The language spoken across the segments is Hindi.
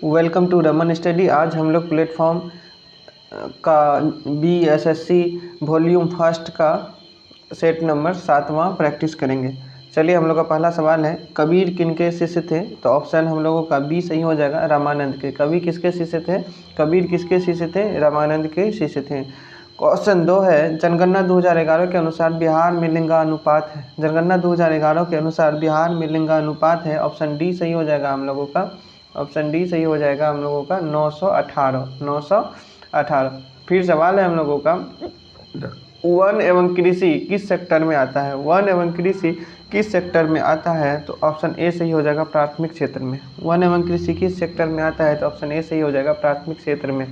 Welcome to Raman study. आज हम लोग प्लेटफॉर्म का BSSC वॉल्यूम फर्स्ट का सेट नंबर 7वां प्रैक्टिस करेंगे। चलिए, हम लोग का पहला सवाल है, कबीर किनके शिष्य थे? तो ऑप्शन हम लोगों का बी सही हो जाएगा, रामानंद के। कबीर किसके शिष्य थे? कबीर किसके शिष्य थे? रामानंद के शिष्य थे। क्वेश्चन 2 है, जनगणना 2011 के अनुसार बिहार में लिंगानुपात है। जनगणना 2011 के अनुसार बिहार में लिंगानुपात है। ऑप्शन डी सही हो जाएगा हम लोगों का। ऑप्शन डी सही हो जाएगा हम लोगों का 918। फिर सवाल है हम लोगों का, वन एवं कृषि किस सेक्टर में आता है? वन एवं कृषि किस सेक्टर में आता है? तो ऑप्शन ए सही हो जाएगा, प्राथमिक क्षेत्र में। वन एवं कृषि किस सेक्टर में आता है? तो ऑप्शन ए सही हो जाएगा, प्राथमिक क्षेत्र में।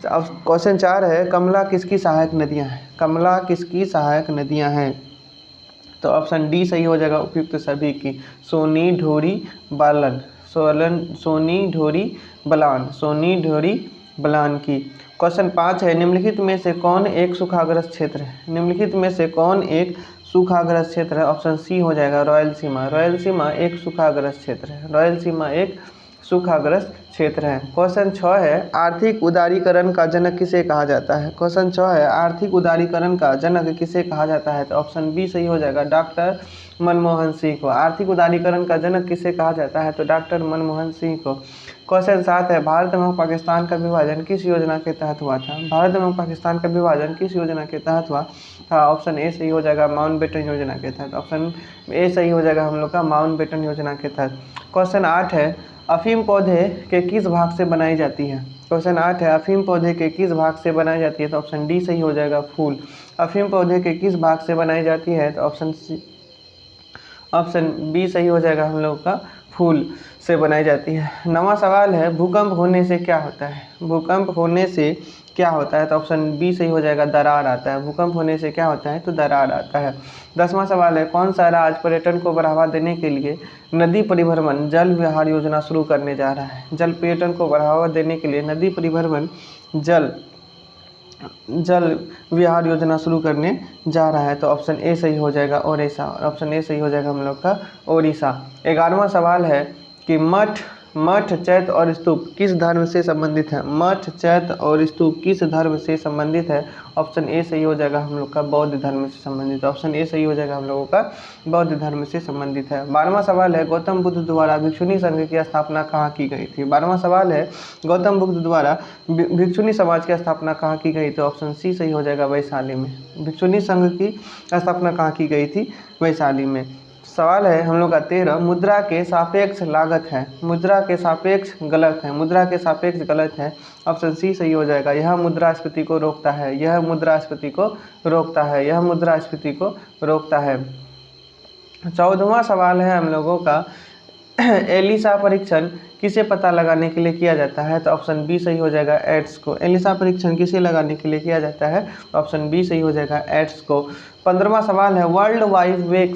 अब क्वेश्चन 4 है, कमला किसकी सहायक नदियां हैं? कमला किसकी सहायक नदियां हैं? तो ऑप्शन डी सही हो जाएगा, उपयुक्त सभी की। सोनी, ढोरी, बालन। सोनी, ढोरी, बलान। सोनी, ढोरी, बलान की। क्वेश्चन 5 है, निम्नलिखित में से कौन एक सूखाग्रस्त क्षेत्र है? निम्नलिखित में से कौन एक सूखाग्रस्त क्षेत्र है? ऑप्शन सी हो जाएगा, रायलसीमा। रायलसीमा एक सूखाग्रस्त क्षेत्र है। रायलसीमा एक सूखाग्रस्त क्षेत्र है। क्वेश्चन 6 है, आर्थिक उदारीकरण का जनक किसे कहा जाता है? क्वेश्चन 6 है, आर्थिक उदारीकरण का जनक किसे कहा जाता है? तो ऑप्शन बी सही हो जाएगा, डॉक्टर मनमोहन सिंह को। आर्थिक उदारीकरण का जनक किसे कहा जाता है? तो डॉक्टर मनमोहन सिंह को। क्वेश्चन 7 है, भारत एवं पाकिस्तान का विभाजन किस योजना के तहत हुआ था? भारत एवं पाकिस्तान का विभाजन किस योजना के तहत हुआ था? ऑप्शन ए सही हो जाएगा, माउंटबेटन योजना के तहत। ऑप्शन ए सही हो जाएगा हम लोग का, माउंटबेटन योजना के तहत। क्वेश्चन 8 है, अफीम पौधे के किस भाग से बनाई जाती है? क्वेश्चन 8 है, अफीम पौधे के किस भाग से बनाई जाती है? तो ऑप्शन डी सही हो जाएगा, फूल। अफीम पौधे के किस भाग से बनाई जाती है? तो ऑप्शन बी सही हो जाएगा हम लोग का, फूल से बनाई जाती है। 9वां सवाल है, भूकंप होने से क्या होता है? भूकंप होने से क्या होता है? तो ऑप्शन बी सही हो जाएगा, दरार आता है। भूकंप होने से क्या होता है? तो दरार आता है। 10वां सवाल है, कौन सा राज्य पर्यटन को बढ़ावा देने के लिए नदी परिभ्रमण जल विहार योजना शुरू करने जा रहा है? जल पर्यटन को बढ़ावा देने के लिए नदी परिभ्रमण जल विहार योजना शुरू करने जा रहा है। तो ऑप्शन ए सही हो जाएगा, ओडिशा। ऑप्शन ए सही हो जाएगा हम लोग का, ओडिशा। 11वां सवाल है कि मठ, चैत्य और स्तूप किस धर्म से संबंधित है? मठ, चैत्य और स्तूप किस धर्म से संबंधित है? ऑप्शन ए सही हो जाएगा हम लोग का, बौद्ध धर्म से संबंधित। ऑप्शन ए सही हो जाएगा हम लोगों का, बौद्ध धर्म से संबंधित है। 12वां सवाल है, गौतम बुद्ध द्वारा भिक्षुणी संघ की स्थापना कहाँ की गई थी? 12वां सवाल है, गौतम बुद्ध द्वारा भिक्षुणी समाज की स्थापना कहाँ की गई? तो ऑप्शन सी सही हो जाएगा, वैशाली में। भिक्षुणी संघ की स्थापना कहाँ की गई थी? वैशाली में। सवाल है हम लोग का 13, मुद्रा के सापेक्ष लागत है। मुद्रा के सापेक्ष गलत है। मुद्रा के सापेक्ष गलत है। ऑप्शन सी सही हो जाएगा, यह मुद्रास्फीति को रोकता है। यह मुद्रास्फीति को रोकता है। यह मुद्रास्फीति को रोकता है। 14वां सवाल है हम लोगों का, एलिसा परीक्षण किसे पता लगाने के लिए किया जाता है? तो ऑप्शन बी सही हो जाएगा, एड्स को। एलिसा परीक्षण किसे लगाने के लिए किया जाता है? ऑप्शन बी सही हो जाएगा, एड्स को। 15वां सवाल है, वर्ल्ड वाइड वेब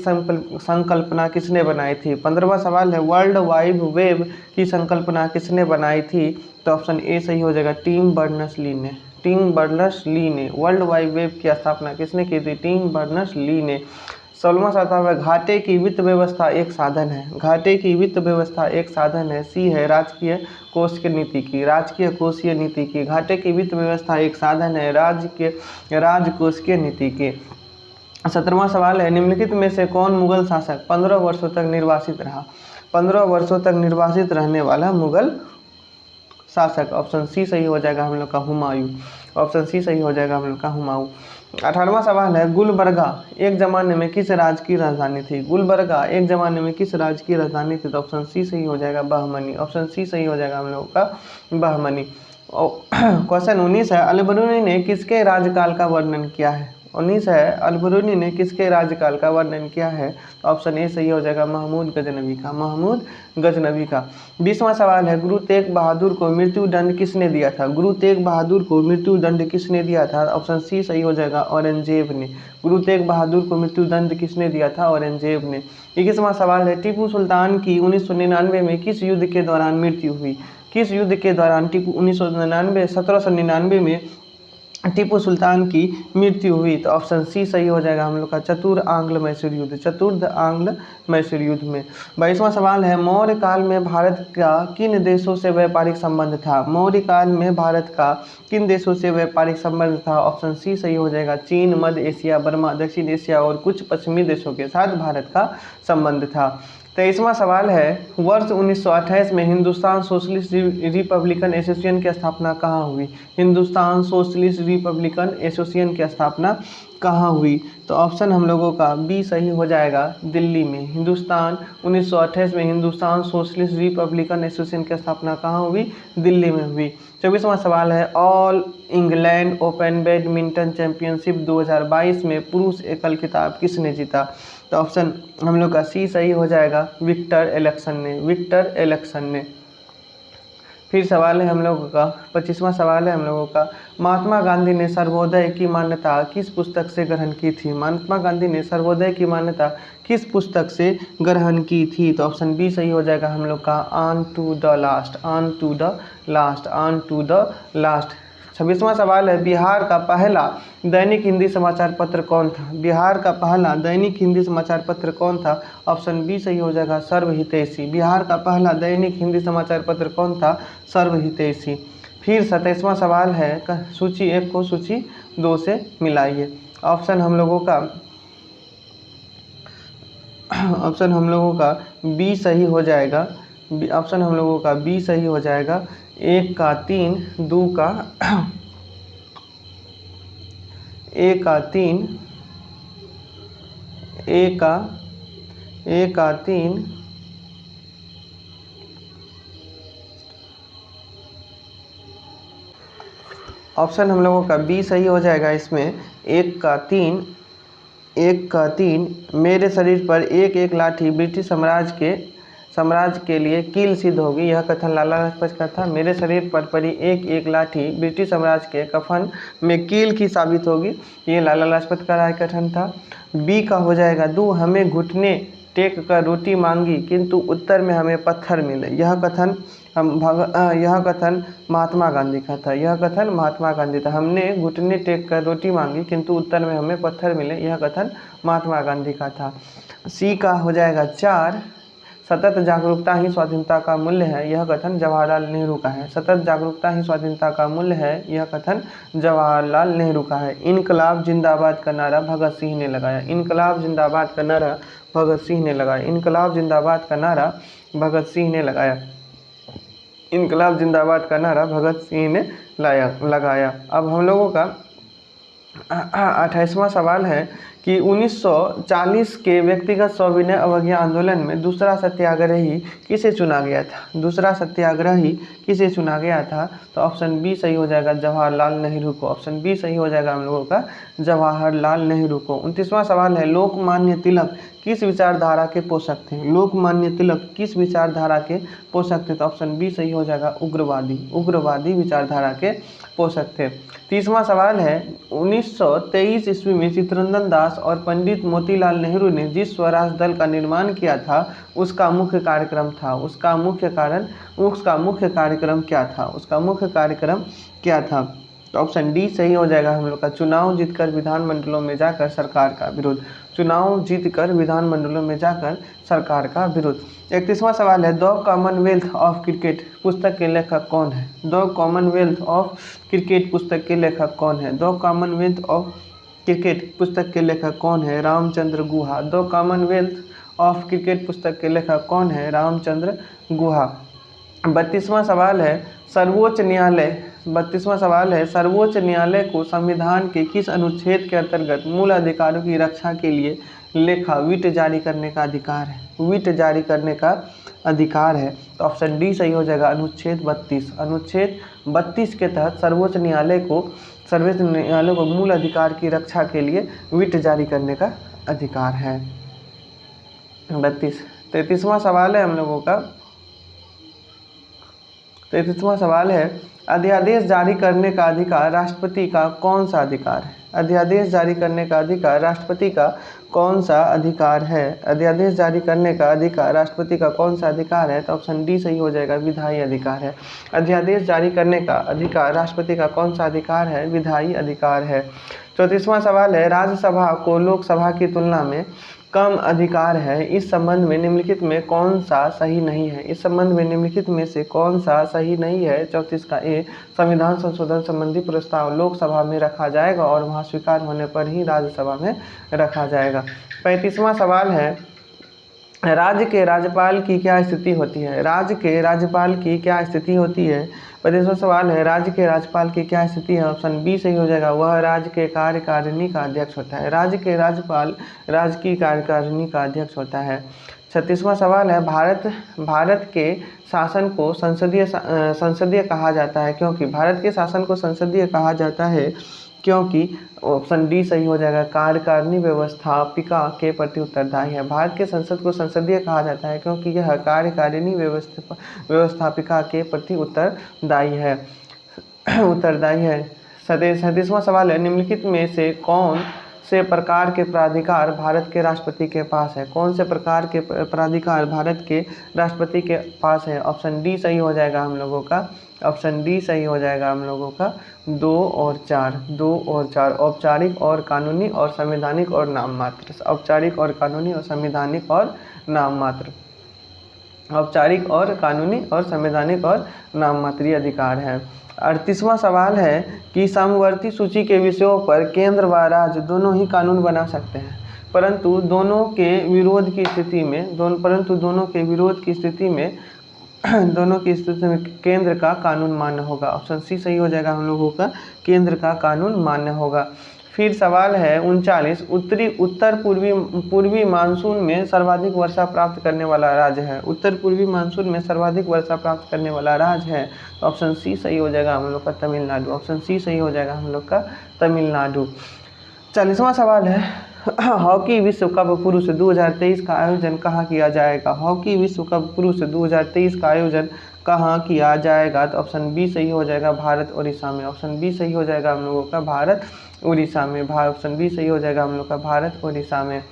संकल्पना किसने बनाई थी? 15वां सवाल है, वर्ल्ड वाइड वेब की संकल्पना किसने बनाई थी? तो ऑप्शन ए सही हो जाएगा, टिम बर्नर्स-ली ने। टिम बर्नर्स-ली ने वर्ल्ड वाइड वेब की स्थापना किसने की थी? टिम बर्नर्स-ली ने। 16वां सवाल है, घाटे की वित्त व्यवस्था एक साधन है। घाटे की वित्त व्यवस्था एक साधन है। सी है, राजकीय कोषीय नीति की। राजकीय कोषीय नीति की। घाटे की वित्त व्यवस्था एक साधन है राजकोषीय नीति के। 17वां सवाल है, निम्नलिखित में से कौन मुगल शासक 15 वर्षों तक निर्वासित रहा? 15 वर्षों तक निर्वासित रहने वाला मुगल शासक। ऑप्शन सी सही हो जाएगा हम लोग का, हुमायूं। ऑप्शन सी सही हो जाएगा हम लोग का, हुमायूं। 18वां सवाल है, गुलबर्गा एक जमाने में किस राज्य की राजधानी थी? गुलबर्गा एक जमाने में किस राज्य की राजधानी थी? तो ऑप्शन सी सही हो जाएगा, बहमनी। ऑप्शन सी सही हो जाएगा हम लोगों का, बहमनी। क्वेश्चन 19 है, अल-बरूनी ने किसके राज्यकाल का वर्णन किया है? 19 है, अल-बरूनी ने किसके राज्यकाल का वर्णन किया है? ऑप्शन ए सही हो जाएगा, महमूद गजनवी का। महमूद गजनवी का। 20वां सवाल है, गुरु तेग बहादुर को मृत्यु दंड किसने दिया था? गुरु तेग बहादुर को मृत्यु दंड किसने दिया था? ऑप्शन सी सही हो जाएगा, औरंगजेब ने। गुरु तेग बहादुर को मृत्यु दंड किसने दिया था? औरंगजेब ने। 21वां सवाल है, टीपू सुल्तान की 1999 में किस युद्ध के दौरान मृत्यु हुई? किस युद्ध के दौरान टीपू 1799 में टीपू सुल्तान की मृत्यु हुई? तो ऑप्शन सी सही हो जाएगा हम लोग का, चतुर आंग्ल मैसूर युद्ध, चतुर्थ आंग्ल मैसूर युद्ध में। 22वां सवाल है, मौर्य काल में भारत का किन देशों से व्यापारिक संबंध था? मौर्य काल में भारत का किन देशों से व्यापारिक संबंध था? ऑप्शन सी सही हो जाएगा, चीन, मध्य एशिया, बर्मा, दक्षिण एशिया और कुछ पश्चिमी देशों के साथ भारत का संबंध था। 23वां सवाल है, वर्ष 1928 में हिंदुस्तान सोशलिस्ट रिपब्लिकन एसोसिएशन की स्थापना कहाँ हुई? हिंदुस्तान सोशलिस्ट रिपब्लिकन एसोसिएशन की स्थापना कहाँ हुई? तो ऑप्शन हम लोगों का बी सही हो जाएगा, दिल्ली में। हिंदुस्तान 1928 में हिंदुस्तान सोशलिस्ट रिपब्लिकन एसोसिएशन की स्थापना कहाँ हुई? दिल्ली में हुई। 24वां सवाल है, all England open badminton championship 2022 में पुरुष एकल खिताब किसने जीता? तो ऑप्शन हम लोग का सी सही हो जाएगा, विक्टर एलेक्सन ने, विक्टर एलेक्सन ने। फिर सवाल है हम लोगों का 25वां सवाल है हम लोगों का, महात्मा गांधी ने सर्वोदय की मान्यता किस पुस्तक से ग्रहण की थी? महात्मा गांधी ने सर्वोदय की मान्यता किस पुस्तक से ग्रहण की थी? तो ऑप्शन बी सही हो जाएगा हम लोग का, on to the last, on to the last, on to the last. 26वां सवाल है, बिहार का पहला दैनिक हिंदी समाचार पत्र कौन था? बिहार का पहला दैनिक हिंदी समाचार पत्र कौन था? ऑप्शन बी सही हो जाएगा, सर्वहितैषी। बिहार का पहला दैनिक हिंदी समाचार पत्र कौन था? सर्वहितैषी। फिर 27वां सवाल है, सूची 1 को सूची 2 से मिलाइए। ऑप्शन हम लोगों का बी सही हो जाएगा, ऑप्शन हम लोगों का बी सही हो जाएगा, 1 का 3, 2 का 1 का 3, 1 का 3, ऑप्शन हम लोगों का बी सही हो जाएगा इसमें, 1 का 3, 1 का 3, मेरे शरीर पर एक एक लाठी ब्रिटिश साम्राज्य के लिए कील सिद्ध होगी, यह कथन लाला लाजपत का था। मेरे शरीर पर पड़ी एक एक लाठी ब्रिटिश साम्राज्य के कफन में कील की साबित होगी, ये लाला लाजपत का राय कथन था। बी का हो जाएगा, 2 हमें घुटने टेक कर रोटी मांगी किंतु उत्तर में हमें पत्थर मिले, यह कथन महात्मा गांधी का था, यह कथन महात्मा गांधी था। हमने घुटने टेक कर रोटी मांगी किंतु उत्तर में हमें पत्थर मिले, यह कथन महात्मा गांधी का था। सी का हो जाएगा 4, सतत जागरूकता ही स्वाधीनता का मूल्य है, यह कथन जवाहरलाल नेहरू का है। सतत जागरूकता ही स्वाधीनता का मूल्य है, यह कथन जवाहरलाल नेहरू का है। इनकलाब जिंदाबाद का नारा भगत सिंह ने लगाया, इनकलाब जिंदाबाद का नारा भगत सिंह ने लगाया, इनकलाब जिंदाबाद का नारा भगत सिंह ने लगाया, इनकलाब जिंदाबाद का नारा भगत सिंह ने लगाया। अब हम लोगों का 28वां सवाल है कि 1940 के व्यक्तिगत सविनय अवज्ञा आंदोलन में दूसरा सत्याग्रही किसे चुना गया था? दूसरा सत्याग्रही किसे चुना गया था? तो ऑप्शन बी सही हो जाएगा, जवाहरलाल नेहरू को, ऑप्शन बी सही हो जाएगा हम लोगों का, जवाहरलाल नेहरू को। 29वां सवाल है, लोकमान्य तिलक किस विचारधारा के पोषक थे? लोकमान्य तिलक किस विचारधारा के पोषक थे? तो ऑप्शन बी सही हो जाएगा, उग्रवादी, उग्रवादी विचारधारा के पोषक थे। 30वां सवाल है, 1923 ईस्वी में चित्तरंजन दास और पंडित मोतीलाल नेहरू ने जिस स्वराज दल का निर्माण किया था उसका मुख्य कार्यक्रम था, उसका मुख्य कार्यक्रम क्या था? उसका मुख्य कार्यक्रम क्या था? तो ऑप्शन डी सही हो जाएगा हम लोग का, चुनाव जीतकर विधानमंडलों में जाकर सरकार का विरोध, चुनाव जीतकर विधानमंडलों में जाकर सरकार का विरोध। 31वां सवाल है, द कॉमनवेल्थ ऑफ क्रिकेट पुस्तक के लेखक कौन है? द कॉमनवेल्थ ऑफ क्रिकेट पुस्तक के लेखक कौन है? द कॉमनवेल्थ ऑफ क्रिकेट पुस्तक के लेखक कौन है? Ramachandra Guha. The Commonwealth of cricket पुस्तक के लेखक कौन है? रामचंद्र गुहा। 32वां सवाल है, सर्वोच्च न्यायालय को संविधान के किस अनुच्छेद के अंतर्गत मूल अधिकारों की रक्षा के लिए विट जारी करने का अधिकार है? विट जारी करने का अधिकार है। तो ऑप्शन डी सही हो जाएगा, अनुच्छेद 32। अनुच्छेद 32 के तहत सर्वोच्च न्यायालय को मूल अधिकार की रक्षा के लिए विट जारी करने का अधिकार है। 32। 33वां सवाल है हम लोगों का, तो 31वां सवाल है, अध्यादेश जारी करने का अधिकार राष्ट्रपति का कौन सा अधिकार है? अध्यादेश जारी करने का अधिकार राष्ट्रपति का कौन सा अधिकार है? अध्यादेश जारी करने का अधिकार राष्ट्रपति का कौन सा अधिकार है? तो ऑप्शन डी सही हो जाएगा, विधायी अधिकार है। अध्यादेश जारी करने का अधिकार राष्ट्रपति का कौन सा अधिकार है? विधायी अधिकार है। 34वां सवाल है, राज्यसभा को लोकसभा की तुलना में कम अधिकार है, इस संबंध में निम्नलिखित में कौन सा सही नहीं है? इस संबंध में निम्नलिखित में से कौन सा सही नहीं है? 34 का ए, संविधान संशोधन संबंधी प्रस्ताव लोकसभा में रखा जाएगा और वहां स्वीकार होने पर ही राज्यसभा में रखा जाएगा। 35वां सवाल है, राज्य के राज्यपाल की क्या स्थिति होती है? राज्य के राज्यपाल की क्या स्थिति होती है? 35वां सवाल है, राज्य के राज्यपाल की क्या स्थिति है? ऑप्शन बी सही हो जाएगा, वह राज्य के कार्यकारिणी का अध्यक्ष होता है। राज्य के राज्यपाल राज्य की कार्यकारिणी का अध्यक्ष होता है। 36वां सवाल है, भारत के शासन को संसदीय कहा जाता है क्योंकि? भारत के शासन को संसदीय कहा जाता है क्योंकि ऑप्शन डी सही हो जाएगा, कार्यकारिणी व्यवस्थापिका के प्रति उत्तरदायी है। भारत के संसद को संसदीय कहा जाता है क्योंकि यह कार्यकारिणी व्यवस्थापिका के प्रति उत्तरदायी है। 37वां सवाल है, निम्नलिखित में से कौन से प्रकार के प्राधिकार भारत के राष्ट्रपति के पास है? कौन से प्रकार के प्राधिकार भारत के राष्ट्रपति के पास है? ऑप्शन डी सही हो जाएगा हम लोगों का, ऑप्शन डी सही हो जाएगा हम लोगों का, 2 और 4, औपचारिक और कानूनी और संवैधानिक और नाम मात्र। औपचारिक और कानूनी और संवैधानिक और नाम मात्र, औपचारिक और कानूनी और संवैधानिक और नाम मात्रीय अधिकार है। 38वां सवाल है कि समवर्ती सूची के विषयों पर केंद्र व राज्य दोनों ही कानून बना सकते हैं, परंतु दोनों के विरोध की स्थिति में केंद्र का कानून मान्य होगा। ऑप्शन सी सही हो जाएगा हम लोगों का, केंद्र का कानून मान्य होगा। फिर सवाल है 39, उत्तर पूर्वी मानसून में सर्वाधिक वर्षा प्राप्त करने वाला राज्य है। उत्तर पूर्वी मानसून में सर्वाधिक वर्षा प्राप्त करने वाला राज्य है, तो ऑप्शन सी सही हो जाएगा हम लोग का, तमिलनाडु। ऑप्शन सी सही हो जाएगा हम लोग का, तमिलनाडु। 40वां सवाल है, हॉकी विश्व कप पुरुष 2023 का आयोजन कहाँ किया जाएगा? हॉकी विश्व कप पुरुष 2023 का आयोजन कहाँ किया जाएगा? तो ऑप्शन बी सही हो जाएगा, भारत उड़ीसा में। ऑप्शन बी सही हो जाएगा हम लोगों का, भारत उड़ीसा में। ऑप्शन बी सही हो जाएगा हम लोग का, भारत उड़ीसा में।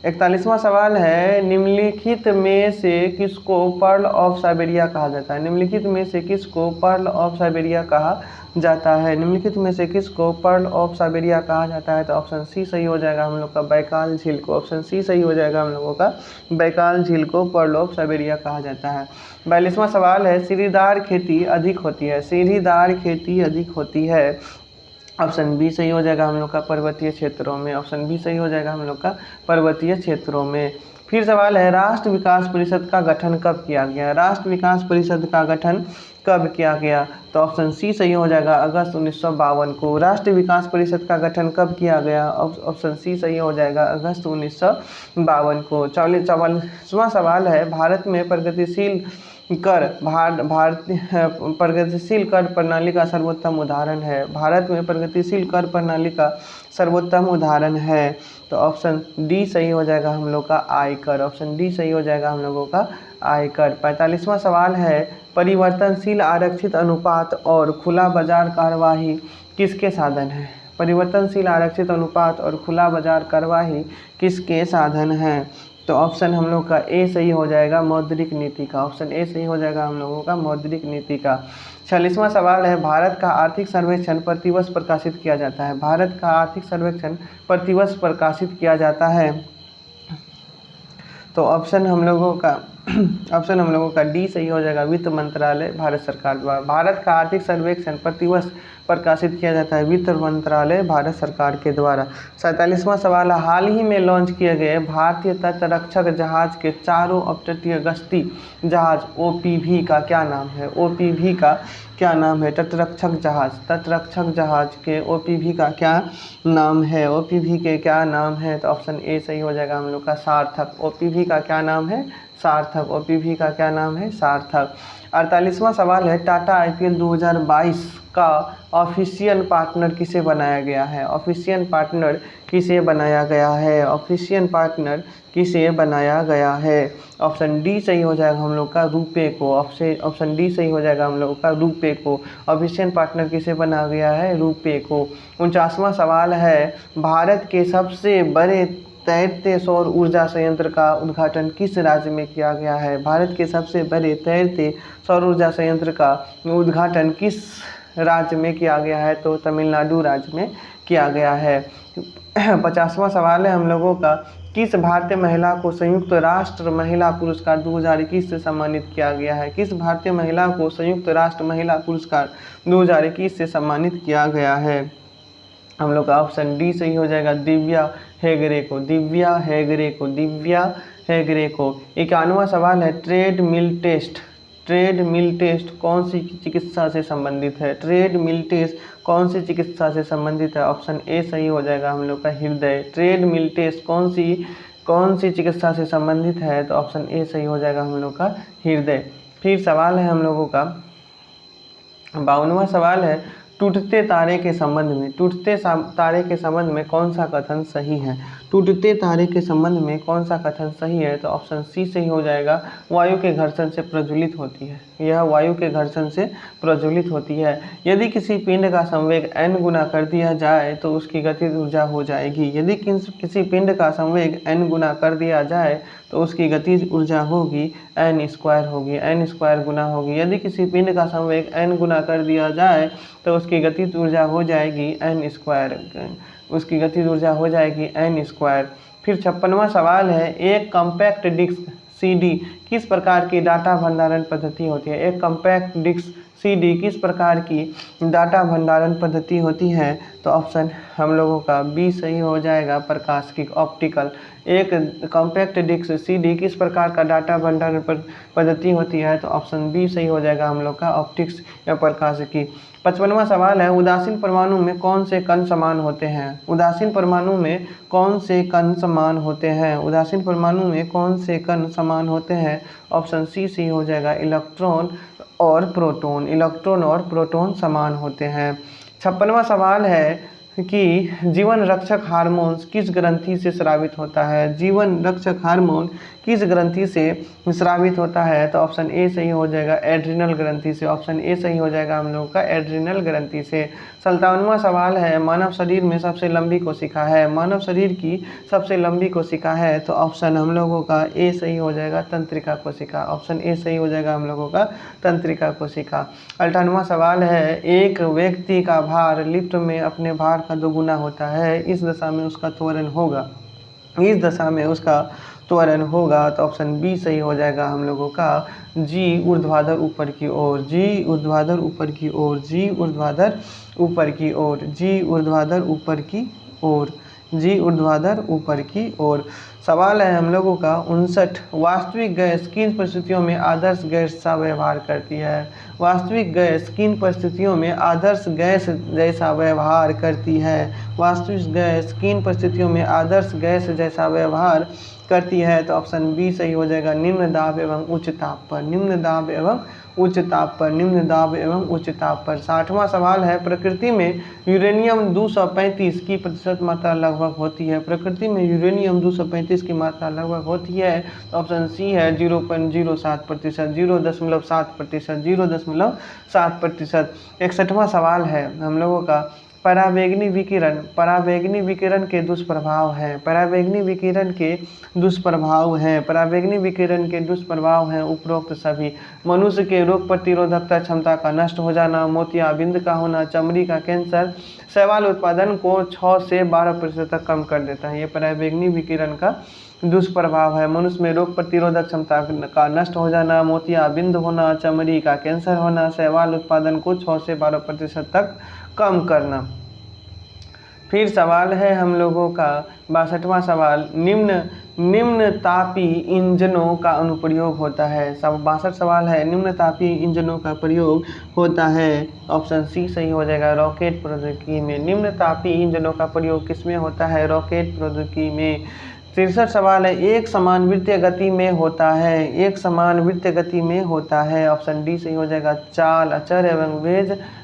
41वां सवाल है, निम्नलिखित में से किसको पर्ल ऑफ साइबेरिया कहा जाता है? निम्नलिखित में से किसको पर्ल ऑफ साइबेरिया कहा जाता है? निम्नलिखित में से किसको पर्ल ऑफ साइबेरिया कहा जाता है? तो ऑप्शन सी सही हो जाएगा हम लोग का, बैकाल झील को। ऑप्शन सी सही हो जाएगा हम लोगों का, बैकाल झील को पर्ल ऑफ साइबेरिया कहा जाता है। 42वां सवाल है, सीढ़ीदार खेती अधिक होती है। सीढ़ीदार खेती अधिक होती है, ऑप्शन बी सही हो जाएगा हम लोग का, पर्वतीय क्षेत्रों में। ऑप्शन बी सही हो जाएगा हम लोग का, पर्वतीय क्षेत्रों में। फिर सवाल है, राष्ट्र विकास परिषद का गठन कब किया गया? राष्ट्र विकास परिषद का गठन कब किया गया? तो ऑप्शन सी सही हो जाएगा, अगस्त 1952 को। राष्ट्र विकास परिषद का गठन कब किया गया? ऑप्शन सी सही हो जाएगा, अगस्त 1952 को। 44वां सवाल है, भारत में प्रगतिशील कर प्रणाली का सर्वोत्तम उदाहरण है। भारत में प्रगतिशील कर प्रणाली का सर्वोत्तम उदाहरण है, तो ऑप्शन डी सही हो जाएगा हम लोग का, आयकर। ऑप्शन डी सही हो जाएगा हम लोगों का, आयकर। 45वां सवाल है, परिवर्तनशील आरक्षित अनुपात और खुला बाजार कार्यवाही किसके साधन है? परिवर्तनशील आरक्षित अनुपात और खुला बाजार कार्यवाही किसके साधन है? तो ऑप्शन हम लोग का ए सही हो जाएगा, मौद्रिक नीति का। ऑप्शन ए सही हो जाएगा हम लोगों का, मौद्रिक नीति का। 46वां सवाल है, भारत का आर्थिक सर्वेक्षण प्रतिवर्ष प्रकाशित किया जाता है। भारत का आर्थिक सर्वेक्षण प्रतिवर्ष प्रकाशित किया जाता है, तो ऑप्शन हम लोगों का डी सही हो जाएगा, वित्त मंत्रालय भारत सरकार द्वारा। भारत का आर्थिक सर्वेक्षण प्रतिवर्ष प्रकाशित किया जाता है वित्त मंत्रालय भारत सरकार के द्वारा। 47वां सवाल है, हाल ही में लॉन्च किए गए भारतीय तटरक्षक जहाज के चारों अपतटीय गश्ती जहाज ओपीवी का क्या नाम है? ओपीवी का क्या नाम है? तटरक्षक जहाज के ओपीवी का क्या नाम है? ओपीवी के क्या नाम है? तो ऑप्शन ए सही हो जाएगा हम लोग का, सार्थक। ओपीवी का क्या नाम है? सार्थक। OPV का क्या नाम है? सार्थक। 48वां सवाल है टाटा IPL 2022 का ऑफिशियल पार्टनर किसे बनाया गया है? ऑफिशियल पार्टनर किसे बनाया गया है? ऑफिशियल पार्टनर किसे बनाया गया है? ऑप्शन डी सही हो जाएगा हम लोग का रुपे को। ऑप्शन डी सही हो जाएगा हम लोग का रुपे को। ऑफिशियल पार्टनर किसे बनाया गया है? रुपे को। 49वां सवाल है भारत के सबसे बड़े तैरते सौर ऊर्जा संयंत्र का उद्घाटन किस राज्य में किया गया है? भारत के सबसे बड़े तैरते सौर ऊर्जा संयंत्र का उद्घाटन किस राज्य में किया गया है? तो तमिलनाडु राज्य में किया गया है। 50वां सवाल है हम लोगों का किस भारतीय महिला को संयुक्त राष्ट्र महिला पुरस्कार 2021 से सम्मानित किया गया है? किस भारतीय महिला को संयुक्त राष्ट्र महिला पुरस्कार 2021 से सम्मानित किया गया है? हम लोग का ऑप्शन डी सही हो जाएगा दिव्या हेगड़े को। दिव्या हेगड़े को। दिव्या हेगड़े को। 51वां सवाल है ट्रेडमिल टेस्ट। ट्रेडमिल टेस्ट कौन सी चिकित्सा से संबंधित है? ट्रेडमिल टेस्ट कौन सी चिकित्सा से संबंधित है? ऑप्शन ए सही हो जाएगा हम लोग का हृदय। ट्रेडमिल टेस्ट कौन सी चिकित्सा से संबंधित है? तो ऑप्शन ए सही हो जाएगा हम लोग का हृदय। फिर सवाल है हम लोगों का 52वां सवाल है टूटते तारे के संबंध में तारे के संबंध में कौन सा कथन सही है? टूटते तारे के संबंध में कौन सा कथन सही है? तो ऑप्शन सी सही हो जाएगा वायु के घर्षण से प्रज्वलित होती है। यह वायु के घर्षण से प्रज्वलित होती है। यदि किसी पिंड का संवेग n गुना कर दिया जाए तो उसकी गतिज ऊर्जा हो जाएगी। यदि किसी पिंड का संवेग n गुना कर दिया जाए तो उसकी गतिज ऊर्जा होगी n स्क्वायर होगी। n स्क्वायर गुना होगी। यदि किसी पिंड का संवेग n गुना कर दिया जाए तो उसकी गतिज ऊर्जा हो जाएगी n स्क्वायर। उसकी गतिज ऊर्जा हो जाएगी n स्क्वायर। फिर 56वां सवाल है एक कॉम्पैक्ट डिस्क CD किस प्रकार की डाटा भंडारण पद्धति होती है? एक कॉम्पैक्ट डिस्क CD किस प्रकार की डाटा भंडारण पद्धति होती है? तो ऑप्शन हम लोगों का बी सही हो जाएगा प्रकाशिकी ऑप्टिकल। एक कॉम्पैक्ट डिस्क CD किस प्रकार का डाटा भंडारण पद्धति होती है? तो ऑप्शन बी सही हो जाएगा हम लोग का ऑप्टिक्स या प्रकाशिकी। 55वां सवाल है उदासीन परमाणु में कौन से कण समान होते हैं? उदासीन परमाणु में कौन से कण समान होते हैं? उदासीन परमाणु में कौन से कण समान होते हैं? ऑप्शन सी सही हो जाएगा इलेक्ट्रॉन और प्रोटॉन। इलेक्ट्रॉन और प्रोटॉन समान होते हैं। 56वां सवाल है कि जीवन रक्षक हार्मोन किस ग्रंथि से स्रावित होता है? जीवन रक्षक हार्मोन किस ग्रंथि से स्रावित होता है? तो ऑप्शन ए सही हो जाएगा एड्रिनल ग्रंथि से। ऑप्शन ए सही हो जाएगा हम लोगों का एड्रिनल ग्रंथि से। 57वां सवाल है मानव शरीर में सबसे लंबी कोशिका है। मानव शरीर की सबसे लंबी कोशिका है तो ऑप्शन हम लोगों का ए सही हो जाएगा तंत्रिका कोशिका। ऑप्शन ए सही हो जाएगा हम लोगों का तंत्रिका कोशिका। 58वां सवाल है एक व्यक्ति का भार लिफ्ट में अपने भार का दोगुना होता है, इस दशा में उसका त्वरण होगा। इस दशा में उसका त्वरण होगा तो ऑप्शन बी सही हो जाएगा हम लोगों का जी ऊर्ध्वाधर ऊपर की ओर। जी ऊर्ध्वाधर ऊपर की ओर। जी ऊर्ध्वाधर ऊपर की ओर। जी ऊर्ध्वाधर ऊपर की ओर। जी ऊर्ध्वाधर ऊपर की ओर। सवाल है हम लोगों का 59 वास्तविक गैस किन परिस्थितियों में आदर्श गैस सा व्यवहार करती है? वास्तविक गैस किन परिस्थितियों में आदर्श गैस जैसा व्यवहार करती है? वास्तविक गैस किन परिस्थितियों में आदर्श गैस जैसा व्यवहार करती है? तो ऑप्शन बी सही हो जाएगा निम्न दाब एवं उच्च ताप पर। निम्न दाब एवं उच्च ताप पर। निम्न दाब एवं उच्च ताप पर। 60वां सवाल है प्रकृति में यूरेनियम 235 की प्रतिशत मात्रा लगभग होती है। प्रकृति में यूरेनियम 235 की मात्रा लगभग होती है तो ऑप्शन सी है 0.07%। 0.7%। 61वां सवाल है हम लोगों का पराबैंगनी विकिरण के दुष्प्रभाव हैं। पराबैंगनी विकिरण के दुष्प्रभाव हैं। पराबैंगनी विकिरण के दुष्प्रभाव हैं उपरोक्त सभी। मनुष्य के रोग प्रतिरोधकता क्षमता का नष्ट हो जाना, मोतियाबिंद का होना, चमड़ी का कैंसर, शैवाल उत्पादन को 6 से 12% तक कम कर देता है। ये पराबैंगनी विकिरण का दुष्प्रभाव है। मनुष्य में रोग प्रतिरोधक क्षमता का नष्ट हो जाना, मोतियाबिंद होना, चमड़ी का कैंसर होना, शैवाल उत्पादन को 6 से 12% तक कम करना। फिर सवाल है हम लोगों का 62वां सवाल निम्न तापी इंजनों का अनुप्रयोग होता है। 62 सवाल है निम्न तापी इंजनों का प्रयोग होता है। ऑप्शन सी सही हो जाएगा रॉकेट प्रौद्योगिकी में। निम्न तापी इंजनों का प्रयोग किसमें होता है? रॉकेट प्रौद्योगिकी में। 63 सवाल है, एक समान वृत्तीय गति में होता है, एक समान वृत्तीय गति में होता है। ऑप्शन डी सही हो जाएगा। चाल अचर एवं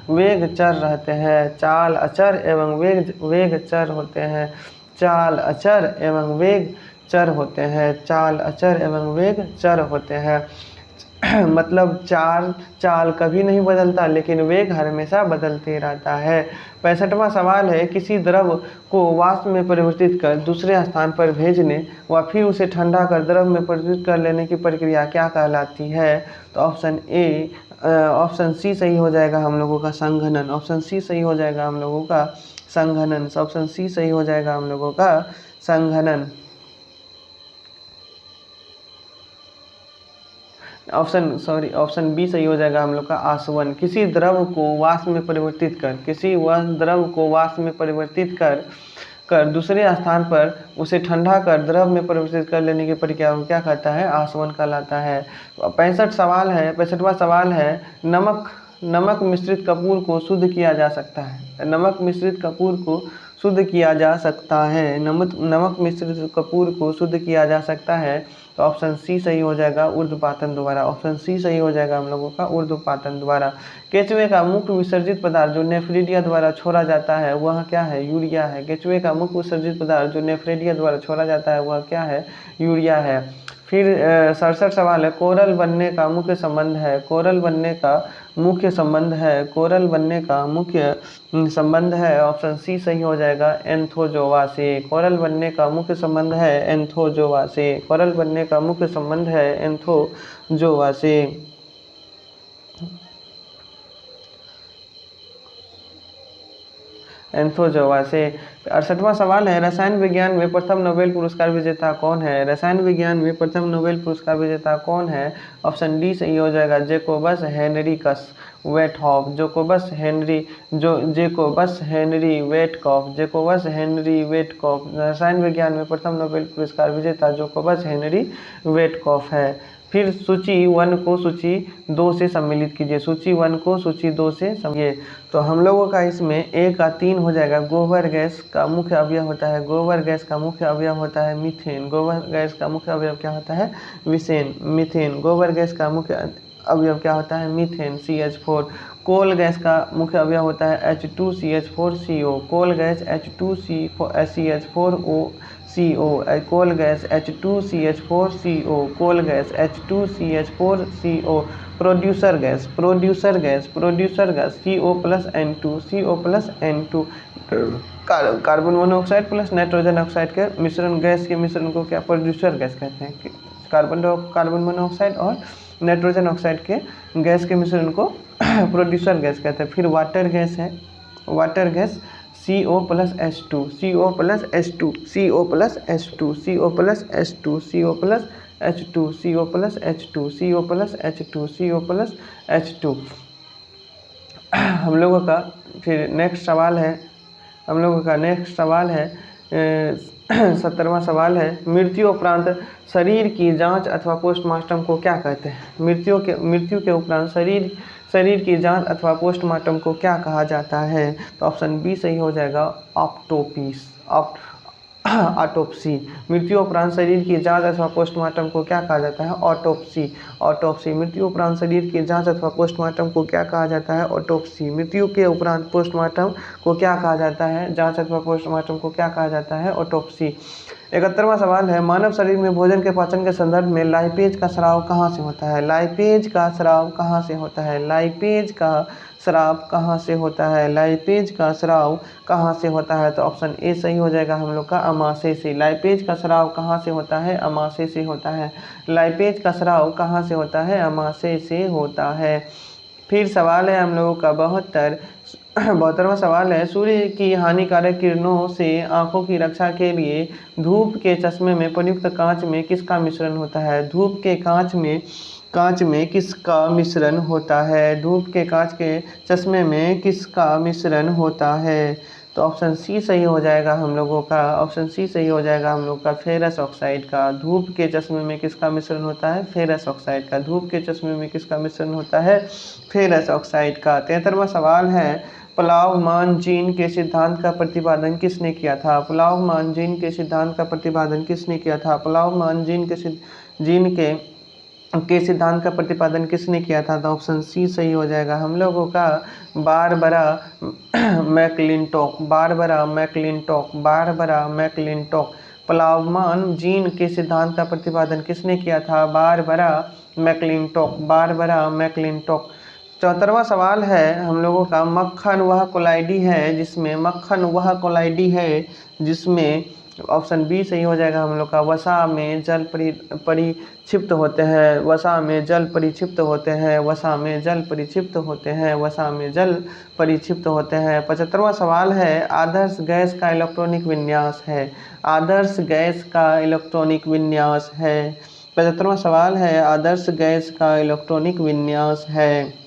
वेग चर रहते हैं। चाल अचर एवं वेग चर होते हैं। चाल अचर एवं वेग चर होते हैं। चाल अचर एवं वेग चर होते हैं। मतलब चाल कभी नहीं बदलता, लेकिन वेग हमेशा बदलते रहता है। 65वां सवाल है, किसी द्रव को वाष्प में परिवर्तित कर दूसरे स्थान पर भेजने व फिर उसे ठंडा कर द्रव में परिवर्तित कर लेने की प्रक्रिया क्या कहलाती है? तो ऑप्शन सी सही हो जाएगा हम लोगों का, संघनन। ऑप्शन सी सही हो जाएगा हम लोगों का, संघनन। ऑप्शन सी सही हो जाएगा हम लोगों का, संघनन। ऑप्शन बी सही हो जाएगा हम लोग का, आसवन। किसी द्रव को वाष्प में परिवर्तित कर, किसी द्रव को वाष्प में परिवर्तित कर दूसरे स्थान पर उसे ठंडा कर द्रव में परिवर्तित कर लेने की प्रक्रिया को क्या कहता है? आसवन कहलाता है। 65वां सवाल है, नमक मिश्रित कपूर को शुद्ध किया जा सकता है। नमक मिश्रित कपूर को शुद्ध किया जा सकता है। नमक मिश्रित कपूर को शुद्ध किया जा सकता है। तो ऑप्शन सी सही हो जाएगा, ऊर्ध्वपातन द्वारा। ऑप्शन सी सही हो जाएगा हम लोगों का, ऊर्ध्वपातन द्वारा। केचुए का मुख्य विसर्जित पदार्थ जो नेफ्रिडिया द्वारा छोड़ा जाता है वह क्या है? यूरिया है। केचुए का मुख्य विसर्जित पदार्थ जो नेफ्रिडिया द्वारा छोड़ा जाता है वह क्या है? यूरिया है। फिर 67 सवाल है, कोरल बनने का मुख्य संबंध है। कोरल बनने का मुख्य संबंध है। कोरल बनने का मुख्य संबंध है। ऑप्शन सी सही हो जाएगा, एंथोजोआ से। कोरल बनने का मुख्य संबंध है एंथोजोआ से। कोरल बनने का मुख्य संबंध है एंथोजोआ से। एंथोजोआ से। 68वां सवाल है, रसायन विज्ञान में प्रथम नोबेल पुरस्कार विजेता कौन है? रसायन विज्ञान में प्रथम नोबेल पुरस्कार विजेता कौन है? ऑप्शन डी सही हो जाएगा, जेकोबस हेनरिकस वेटहॉफ। Jacobus Henry वेटकॉफ। रसायन विज्ञान में प्रथम नोबेल पुरस्कार विजेता जेकोबस हेनरी वेटकॉफ है। फिर सूची 1 को सूची 2 से सम्मिलित कीजिए। सूची 1 को सूची 2 से समझिए। तो हम लोगों का इसमें ए का 3 हो जाएगा। गोबर गैस का मुख्य अवयव होता है, गोबर गैस का मुख्य अवयव होता है मीथेन। गोबर गैस का मुख्य अवयव क्या होता है? मीथेन। गोबर गैस का मुख्य अवयव क्या होता है? Methane, CH4। कोल गैस का मुख्य अवयव होता है H2CH4CO। Coal gas H2CH4CO। Coal gas H2CH4CO। Coal gas H2CH4CO। Producer gas CO+N2। Carbon monoxide plus nitrogen oxide के मिश्रण, गैस के मिश्रण को क्या प्रोड्यूसर गैस कहते हैं? कार्बन मोनोऑक्साइड और नाइट्रोजन ऑक्साइड के गैस के मिश्रण को प्रोड्यूसर गैस कहते हैं। फिर वाटर गैस है, वाटर गैस CO+H2। हम लोगों का फिर नेक्स्ट सवाल है, हम लोगों का नेक्स्ट सवाल है 70वां सवाल है, मृत्यु उपरांत शरीर की जांच अथवा पोस्टमार्टम को क्या कहते हैं? मृत्यु के उपरांत शरीर की जांच अथवा पोस्टमार्टम को क्या कहा जाता है? तो ऑप्शन बी सही हो जाएगा, ऑटोप्सी। मृत्यु उपरांत शरीर की जांच अथवा पोस्टमार्टम को क्या कहा जाता है? ऑटोप्सी। मृत्यु उपरांत शरीर की जांच अथवा पोस्टमार्टम को क्या कहा जाता है? ऑटोप्सी। मृत्यु के उपरांत पोस्टमार्टम को क्या कहा जाता है? जांच अथवा पोस्टमार्टम को क्या कहा जाता है? ऑटोप्सी। 71वां सवाल है, मानव शरीर में भोजन के पाचन के संदर्भ में लाइपेज का स्राव कहाँ से होता है? लाइपेज का स्राव कहाँ से होता है? लाइपेज का स्राव कहाँ से होता है? लाइपेज का स्राव कहाँ से होता है? तो ऑप्शन ए सही हो जाएगा हम लोग का, अमाशय से। लाइपेज का स्राव कहाँ से होता है? अमाशय से होता है। लाइपेज का स्राव कहाँ से होता है? अमाशय से होता है। फिर सवाल है हम लोगों का 72वां सवाल है, सूर्य की हानिकारक किरणों से आंखों की रक्षा के लिए धूप के चश्मे में प्रयुक्त कांच में किसका मिश्रण होता है? धूप के कांच में किसका मिश्रण होता है? धूप के कांच के चश्मे में किसका मिश्रण होता है? तो ऑप्शन सी सही हो जाएगा हम लोगों का, ऑप्शन सी सही हो जाएगा हम लोग का, फेरस ऑक्साइड का। धूप के चश्मे में किसका मिश्रण होता है? फेरस ऑक्साइड का। धूप के चश्मे में किसका मिश्रण होता है? फेरस ऑक्साइड का। 73वां सवाल है, प्लावमान जीन के सिद्धांत का प्रतिपादन किसने किया था? प्लावमान जीन के सिद्धांत का प्रतिपादन किसने किया था? प्लावमान जीन के सिद्धांत का प्रतिपादन किसने किया था? तो ऑप्शन सी सही हो जाएगा हम लोगों का, Barbara McClintock. Barbara McClintock, Barbara McClintock. प्लावमान जीन के सिद्धांत का प्रतिपादन किसने किया था? Barbara McClintock, Barbara मैकलिंटॉक। 74वां सवाल है हम लोगों का, मक्खन वह कोलाइडी है जिसमें, मक्खन वह कोलाइडी है जिसमें, ऑप्शन बी सही हो जाएगा हम लोग का, वसा में जल परिक्षिप्त होते हैं, वसा में जल परिक्षिप्त होते हैं, वसा में जल परिक्षिप्त होते हैं, वसा में जल परिक्षिप्त होते हैं। 75वां सवाल है, आदर्श गैस का इलेक्ट्रॉनिक विन्यास है। आदर्श गैस का इलेक्ट्रॉनिक विन्यास है। 75वां सवाल है, आदर्श गैस का इलेक्ट्रॉनिक विन्यास है।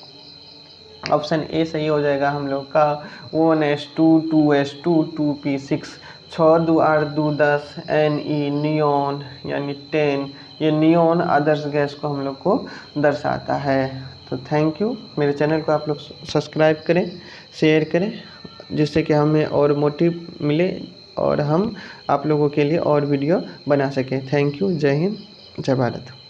ऑप्शन ए सही हो जाएगा हम लोग का, 1s2 2s2 2p6। 6 2 8 2 10 Ne neon यानी 10, ये नियोन आदर्श गैस को हम लोग को दर्शाता है। तो थैंक यू। मेरे चैनल को आप लोग सब्सक्राइब करें, शेयर करें, जिससे कि हमें और मोटिव मिले और हम आप लोगों के लिए और वीडियो बना सकें। Thank you. जय हिंद, जय भारत।